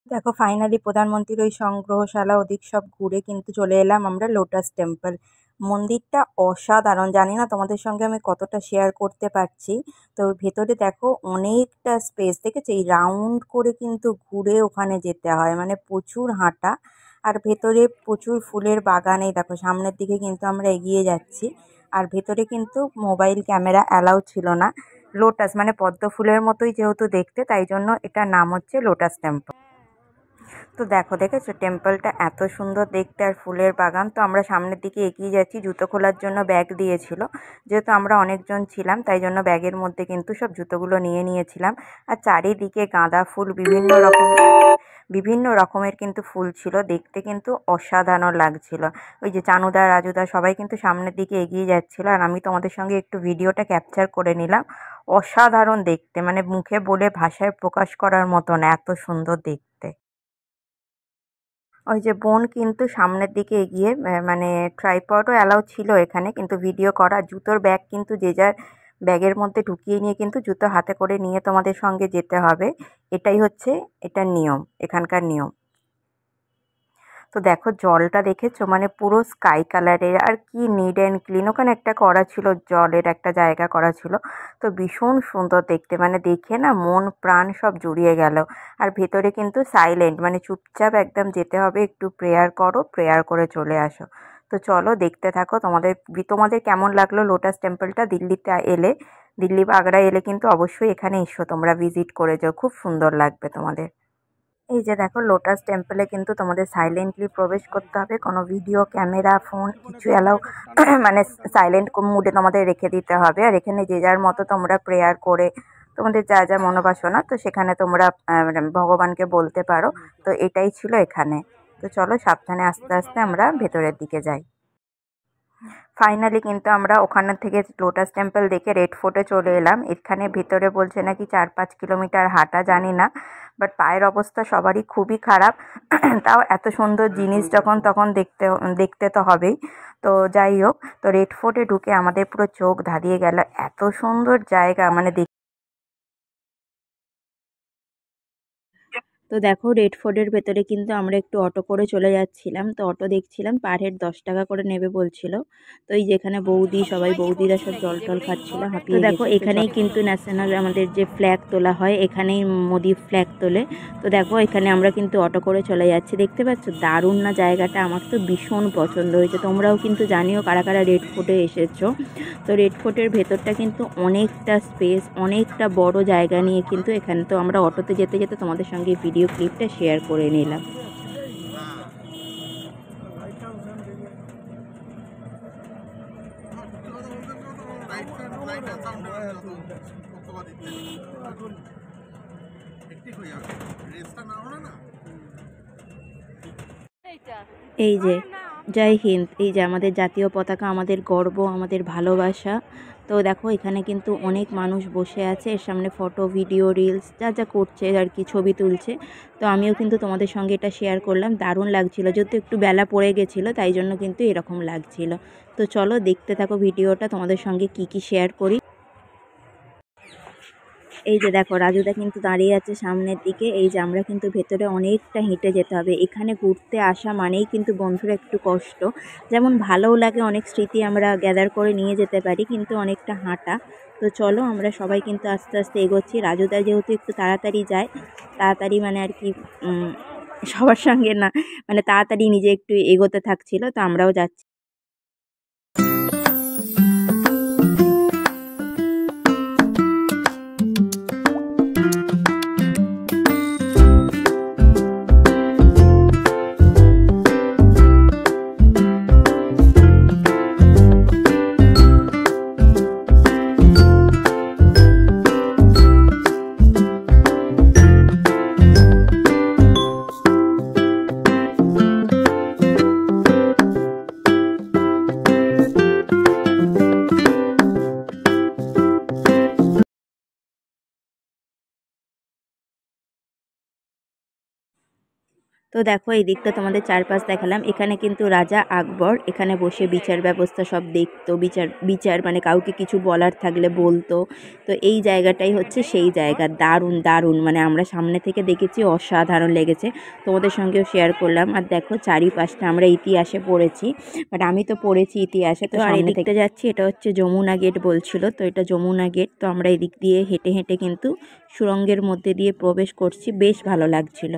দেখো ফাইনালি প্রধানমন্ত্রীর ওই সংগ্রহশালা ওদিক সব ঘুরে কিন্তু চলে এলাম আমরা লোটাস টেম্পল। মন্দিরটা অসাধারণ, জানি না তোমাদের সঙ্গে আমি কতটা শেয়ার করতে পারছি। তো ভেতরে দেখো অনেকটা স্পেস, দেখেছো এই রাউন্ড করে কিন্তু ঘুরে ওখানে যেতে হয়, মানে প্রচুর হাঁটা। আর ভেতরে প্রচুর ফুলের বাগান, এই দেখো সামনের দিকে কিন্তু আমরা এগিয়ে যাচ্ছি। আর ভেতরে কিন্তু মোবাইল ক্যামেরা অ্যালাউ ছিল না। লোটাস মানে পদ্ম ফুলের মতোই যেহেতু দেখতে, তাই জন্য এটার নাম হচ্ছে লোটাস টেম্পল। তো দেখো, দেখেছো টেম্পলটা এত সুন্দর দেখতে আর ফুলের বাগান। তো আমরা সামনের দিকে এগিয়ে যাচ্ছি, জুতো খোলার জন্য ব্যাগ দিয়েছিল। যেহেতু আমরা অনেকজন ছিলাম তাই জন্য ব্যাগের মধ্যে কিন্তু সব জুতোগুলো নিয়ে নিয়েছিলাম। আর চারিদিকে গাঁদা ফুল বিভিন্ন রকমের কিন্তু ফুল ছিল, দেখতে কিন্তু অসাধারণ লাগছিল। ওই যে চানুদা রাজুদা সবাই কিন্তু সামনের দিকে এগিয়ে যাচ্ছিল, আর আমি তোমাদের সঙ্গে একটু ভিডিওটা ক্যাপচার করে নিলাম। অসাধারণ দেখতে, মানে মুখে বলে ভাষায় প্রকাশ করার মতো না, এত সুন্দর দেখতে। ওই যে বোন কিন্তু সামনের দিকে এগিয়ে মানে ট্রাইপডও অ্যালাউ ছিল এখানে, কিন্তু ভিডিও করা। জুতোর ব্যাগ কিন্তু যে যার ব্যাগের মধ্যে ঢুকিয়ে নিয়ে কিন্তু জুতো হাতে করে নিয়ে তোমাদের সঙ্গে যেতে হবে। এটাই হচ্ছে এটার নিয়ম, এখানকার নিয়ম। তো দেখো জলটা দেখেছো, মানে পুরো স্কাই কালারের, আর কি নিট অ্যান্ড ক্লিন। ওখানে একটা করা ছিল, জলের একটা জায়গা করা ছিল। তো ভীষণ সুন্দর দেখতে, মানে দেখে না মন প্রাণ সব জুড়িয়ে গেল। আর ভেতরে কিন্তু সাইলেন্ট, মানে চুপচাপ একদম যেতে হবে, একটু প্রেয়ার করো, প্রেয়ার করে চলে আসো। তো চলো দেখতে থাকো। তোমাদের তোমাদের কেমন লাগলো লোটাস টেম্পলটা? দিল্লিতে এলে, দিল্লি বা আগ্রা এলে কিন্তু অবশ্যই এখানে এসো, তোমরা ভিজিট করে যাও, খুব সুন্দর লাগবে তোমাদের। এই যে দেখো লোটাস টেম্পলে কিন্তু তোমাদের সাইলেন্টলি প্রবেশ করতে হবে, কোনো ভিডিও ক্যামেরা ফোন কিছু অ্যালাউ মানে সাইলেন্ট মুডে তোমাদের রেখে দিতে হবে। আর এখানে যে যার মতো তোমরা প্রেয়ার করে তোমাদের যা যা মনোবাসনা, তো সেখানে তোমরা মানে ভগবানকে বলতে পারো। তো এটাই ছিল এখানে। তো চলো সাবধানে আস্তে আস্তে আমরা ভেতরের দিকে যাই। ফাইনালি কিন্তু আমরা ওখানে থেকে লোটাস টেম্পল দেখে রেড ফোর্টে চলে এলাম। এখানে ভিতরে বলছে নাকি 4-5 কিলোমিটার হাঁটা, জানি না, বাট পায়ের অবস্থা সবারই খুবই খারাপ। তাও এত সুন্দর জিনিস যখন তখন দেখতে দেখতে তো হবেই। তো যাই হোক, তো রেড ফোর্টে ঢুকে আমাদের পুরো চোখ ধাঁধিয়ে গেল, এত সুন্দর জায়গা, মানে তো দেখো রেড ফোর্টের ভেতরে কিন্তু আমরা একটু অটো করে চলে যাচ্ছিলাম। তো অটো দেখছিলাম পার হেড 10 টাকা করে নেবে বলছিল। তো এই যেখানে বৌদি সবাই বৌদিরা সব জল টল খাচ্ছিল, হাঁপিয়ে গেছে। দেখো এখানেই কিন্তু ন্যাশনাল আমাদের যে ফ্ল্যাগ তোলা হয়, এখানেই মোদি ফ্ল্যাগ তোলে। তো দেখো এখানে আমরা কিন্তু অটো করে চলে যাচ্ছি, দেখতে পাচ্ছ দারুণ না জায়গাটা? আমার তো ভীষণ পছন্দ হয়েছে। তোমরাও কিন্তু জানিও কারা কারা রেড ফোর্টে এসেছো। তো রেড ফোর্টের ভেতরটা কিন্তু অনেকটা স্পেস, অনেকটা বড় জায়গা নিয়ে কিন্তু এখানে। তো আমরা অটোতে যেতে যেতে তোমাদের সঙ্গে ভিডিও ক্লিপটা শেয়ার করে নিলাম। এই যে জয় হিন্দ, এই যে আমাদের জাতীয় পতাকা, আমাদের গর্ব, আমাদের ভালোবাসা। তো দেখো এখানে কিন্তু অনেক মানুষ বসে আছে, এর সামনে ফটো ভিডিও রিলস যা যা করছে আর কি, ছবি তুলছে। তো আমিও কিন্তু তোমাদের সঙ্গে এটা শেয়ার করলাম, দারুণ লাগছিল। যেহেতু একটু বেলা পড়ে গেছিলো তাই জন্য কিন্তু এরকম লাগছিল। তো চলো দেখতে থাকো ভিডিওটা, তোমাদের সঙ্গে কি কি শেয়ার করি। এই যে দেখো রাজুদা কিন্তু দাঁড়িয়ে আছে সামনের দিকে। এই যে আমরা কিন্তু ভেতরে অনেকটা হেঁটে যেতে হবে। এখানে ঘুরতে আসা মানেই কিন্তু বন্ধুরা একটু কষ্ট, যেমন ভালোও লাগে, অনেক স্মৃতি আমরা গ্যাদার করে নিয়ে যেতে পারি, কিন্তু অনেকটা হাঁটা। তো চলো আমরা সবাই কিন্তু আস্তে আস্তে এগোচ্ছি। রাজুদা যেহেতু একটু তাড়াতাড়ি যায়, তাড়াতাড়ি মানে আর কি সবার সঙ্গে না, মানে তাড়াতাড়ি নিজে একটু এগোতে থাকছিল, তো আমরাও যাচ্ছি। তো দেখো এই দিকটা তোমাদের চারপাশ দেখালাম। এখানে কিন্তু রাজা আকবর এখানে বসে বিচার ব্যবস্থা সব দেখতো, বিচার মানে কাউকে কিছু বলার থাকলে বলতো। তো এই জায়গাটাই হচ্ছে সেই জায়গা, দারুণ দারুণ, মানে আমরা সামনে থেকে দেখেছি, অসাধারণ লেগেছে, তোমাদের সঙ্গেও শেয়ার করলাম। আর দেখো চারিপাশটা আমরা ইতিহাসে পড়েছি, বাট আমি তো পড়েছি ইতিহাসে, তো আর এদিকটা যাচ্ছি, এটা হচ্ছে যমুনা গেট বলছিল, তো এটা যমুনা গেট। তো আমরা এদিক দিয়ে হেঁটে হেঁটে কিন্তু সুড়ঙ্গের মধ্যে দিয়ে প্রবেশ করছি, বেশ ভালো লাগছিল।